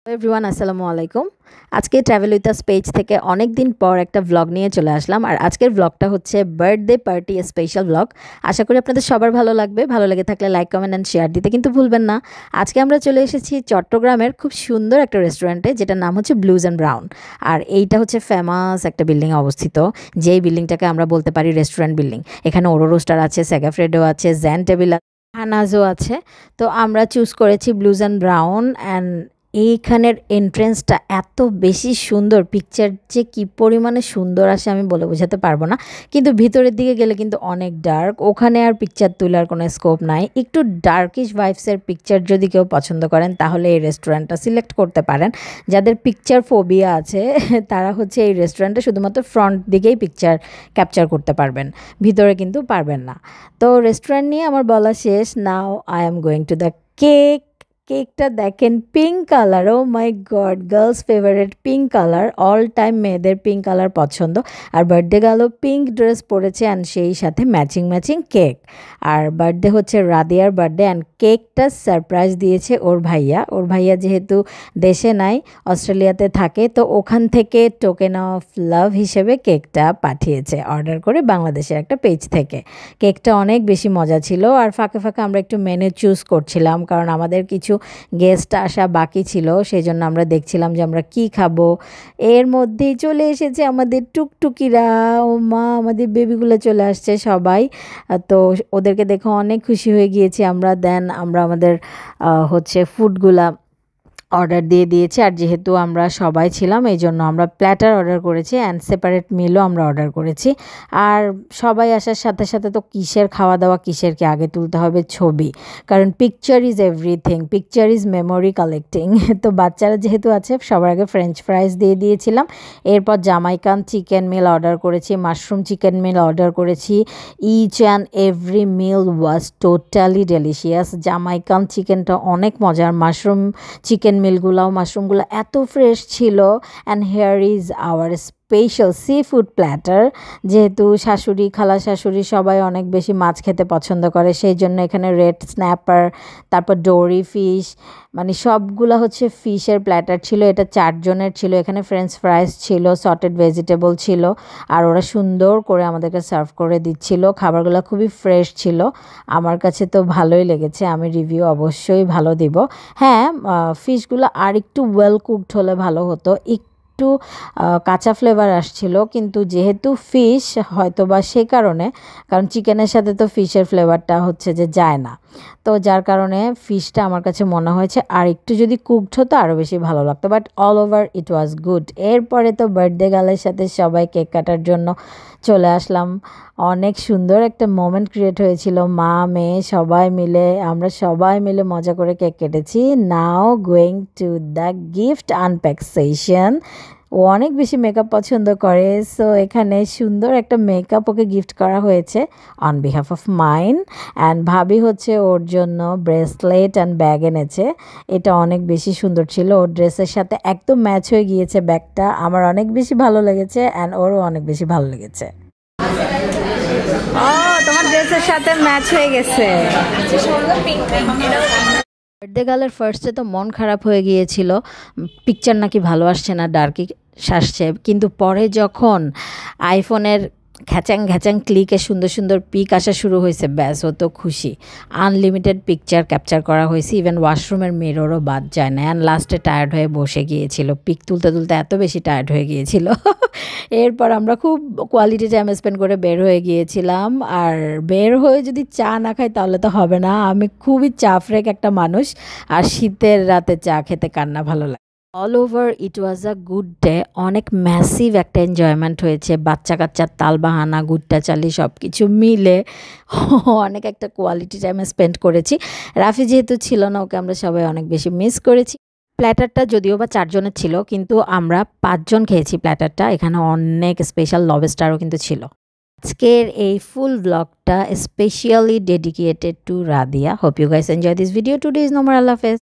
Everyone আসসালামু আলাইকুম। আজকে ট্রাভেল উইথ আস পেজ থেকে অনেক দিন পর একটা ভ্লগ নিয়ে চলে আসলাম। আর আজকের ভ্লগটা হচ্ছে বার্থডে পার্টি স্পেশাল ভ্লগ। আশা করি আপনাদের সবার ভালো লাগবে। ভালো লেগে থাকলে লাইক, কমেন্ট অ্যান্ড শেয়ার দিতে কিন্তু ভুলবেন না। আজকে আমরা চলে এসেছি চট্টগ্রামের খুব সুন্দর একটা রেস্টুরেন্টে, যেটার নাম হচ্ছে ব্লুজ অ্যান্ড ব্রাউন। আর এইটা হচ্ছে ফেমাস একটা বিল্ডিংয়ে অবস্থিত, যেই বিল্ডিংটাকে আমরা বলতে পারি রেস্টুরেন্ট বিল্ডিং। এখানে ওরো রোস্টার আছে, সেগাফ্রেডো আছে, জ্যান টেবিল আছে, হানাজও আছে। তো আমরা চুজ করেছি ব্লুজ অ্যান্ড ব্রাউন। অ্যান্ড এইখানের এন্ট্রেন্সটা এত বেশি সুন্দর, পিকচার যে কী পরিমাণে সুন্দর আসে আমি বলে বোঝাতে পারবো না। কিন্তু ভিতরের দিকে গেলে কিন্তু অনেক ডার্ক, ওখানে আর পিকচার তোলার কোনো স্কোপ নাই। একটু ডার্কিশ ভাইবসের পিকচার যদি কেউ পছন্দ করেন তাহলে এই রেস্টুরেন্টটা সিলেক্ট করতে পারেন। যাদের পিকচার ফোবিয়া আছে তারা হচ্ছে এই রেস্টুরেন্টে শুধুমাত্র ফ্রন্ট দিকেই পিকচার ক্যাপচার করতে পারবেন, ভিতরে কিন্তু পারবেন না। তো রেস্টুরেন্ট নিয়ে আমার বলা শেষ। Now I am going to the cake. কেকটা দেখেন pink colour, oh my god, girls favourite pink colour, all time মেয়েদের পিঙ্ক কালার পছন্দ। আর বার্থডে গার্লও পিঙ্ক ড্রেস পরেছে অ্যান্ড সেই সাথে ম্যাচিং ম্যাচিং কেক। আর বার্থডে হচ্ছে রাদিয়ার বার্থডে, অ্যান্ড কেকটা সারপ্রাইজ দিয়েছে ওর ভাইয়া। ওর ভাইয়া যেহেতু দেশে নাই, অস্ট্রেলিয়াতে থাকে, তো ওখান থেকে টোকেন অফ লাভ হিসেবে কেকটা পাঠিয়েছে অর্ডার করে বাংলাদেশের একটা পেজ থেকে। কেকটা অনেক বেশি মজা ছিল। আর ফাঁকে ফাঁকে আমরা একটু মেনু চুজ করছিলাম, কারণ আমাদের কিছু গেস্ট আসা বাকি ছিল, সেই জন্য আমরা দেখছিলাম যে আমরা কি খাবো। এর মধ্যেই চলে এসেছে আমাদের টুকটুকিরা। ও মা, আমাদের বেবিগুলো চলে আসছে সবাই। তো ওদেরকে দেখে অনেক খুশি হয়ে গিয়েছি আমরা। দেন আমরা আমাদের হচ্ছে ফুডগুলা অর্ডার দিয়ে দিয়েছি। আর যেহেতু আমরা সবাই ছিলাম এই জন্য আমরা প্ল্যাটার অর্ডার করেছি, অ্যান্ড সেপারেট মিলও আমরা অর্ডার করেছি। আর সবাই আসার সাথে সাথে তো কিসের খাওয়া দাওয়া, কিসের কি, আগে তুলতে হবে ছবি, কারণ picture is everything, picture is memory collecting. তো বাচ্চারা যেহেতু আছে, সবার আগে ফ্রেঞ্চ ফ্রাইজ দিয়ে দিয়েছিলাম। এরপর জামাইকান চিকেন মিল অর্ডার করেছি, মাশরুম চিকেন মিল অর্ডার করেছি। Each and every meal was totally delicious. Jamaican চিকেনটা অনেক মজার, মাশরুম চিকেন মিলগুলো, মাশরুমগুলো এত ফ্রেশ ছিল। And hair is our special sea food platter. যেহেতু শাশুড়ি, খালা শাশুড়ি সবাই অনেক বেশি মাছ খেতে পছন্দ করে, সেই জন্য এখানে রেড স্ন্যাপার, তারপর ডোরি ফিশ, মানে সবগুলো হচ্ছে ফিশের প্ল্যাটার ছিল। এটা 4 জনের ছিল। এখানে ফ্রেঞ্চ ফ্রাইস ছিল, সটেড ভেজিটেবল ছিল, আর ওরা সুন্দর করে আমাদেরকে সার্ভ করে দিচ্ছিল। খাবারগুলো খুবই ফ্রেশ ছিল, আমার কাছে তো ভালোই লেগেছে। আমি রিভিউ অবশ্যই ভালো দিব। হ্যাঁ, ফিশগুলো আর একটু ওয়েল কুকড হলে ভালো হতো, একটু কাঁচা ফ্লেভার আসছিল। কিন্তু যেহেতু ফিশ, হয়তো বা সে কারণে, কারণ চিকেনের সাথে তো ফিশের ফ্লেভারটা হচ্ছে যে যায় না, তো যার কারণে ফিশটা আমার কাছে মনে হয়েছে আর একটু যদি কুকড হতো আরও বেশি ভালো লাগতো। But all over it was good. এরপরে তো বার্থডে গার্লের সাথে সবাই কেক কাটার জন্য চলে আসলাম। অনেক সুন্দর একটা মোমেন্ট ক্রিয়েট হয়েছিল, মা মেয়ে সবাই মিলে, আমরা সবাই মিলে মজা করে কেক কেটেছি। Now going to the gift unpack session. ও অনেক বেশি মেকআপ পছন্দ করে, সো এখানে সুন্দর একটা মেকআপ ওকে গিফট করা হয়েছে on behalf of mine. And ভাবি হচ্ছে ওর জন্য ব্রেসলেট অ্যান্ড ব্যাগ এনেছে। এটা অনেক বেশি সুন্দর ছিল, ওর ড্রেসের সাথে একদম ম্যাচ হয়ে গিয়েছে ব্যাগটা। আমার অনেক বেশি ভালো লেগেছে, অ্যান্ড ওরও অনেক বেশি ভালো লেগেছে। ও, তোমার ড্রেসের সাথে ম্যাচ হয়ে গেছে। বার্থডে গার্লের ফার্স্টে তো মন খারাপ হয়ে গিয়েছিল, পিকচার নাকি ভালো আসছে না, ডার্কি আসছে। কিন্তু পরে যখন আইফোনের ঘ্যাচাং ঘ্যাচাং ক্লিকে সুন্দর সুন্দর পিক আসা শুরু হয়েছে, ব্যাস ও তো খুশি। আনলিমিটেড পিকচার ক্যাপচার করা হয়েছে, ইভেন ওয়াশরুমের মিররও বাদ যায় না। অ্যান্ড লাস্টে টায়ার্ড হয়ে বসে গিয়েছিল, পিক তুলতে তুলতে এত বেশি টায়ার্ড হয়ে গিয়েছিল। এরপর আমরা খুব কোয়ালিটি টাইম স্পেন্ড করে বের হয়ে গিয়েছিলাম। আর বের হয়ে যদি চা না খাই তাহলে তো হবে না। আমি খুবই চা ফ্রেক একটা মানুষ, আর শীতের রাতে চা খেতে কার না ভালো লাগে। All over it was a good day. অনেক ম্যাসিভ একটা এনজয়মেন্ট হয়েছে, বাচ্চা কাচ্চার তালবাহানা, গুড্ডা চালি সব কিছু মিলে অনেক একটা কোয়ালিটি টাইম স্পেন্ড করেছি। রাফি যেহেতু ছিল না, ওকে আমরা সবাই অনেক বেশি মিস করেছি। প্ল্যাটারটা যদিও বা 4 জনের ছিল, কিন্তু আমরা 5 জন খেয়েছি প্ল্যাটারটা। এখানে অনেক স্পেশাল লবস্টারও কিন্তু ছিল। আজকের এই ফুল ব্লগটা specially dedicated to Radia. Hope you guys enjoy this video. Today is no more. আল্লাহ হাফেজ।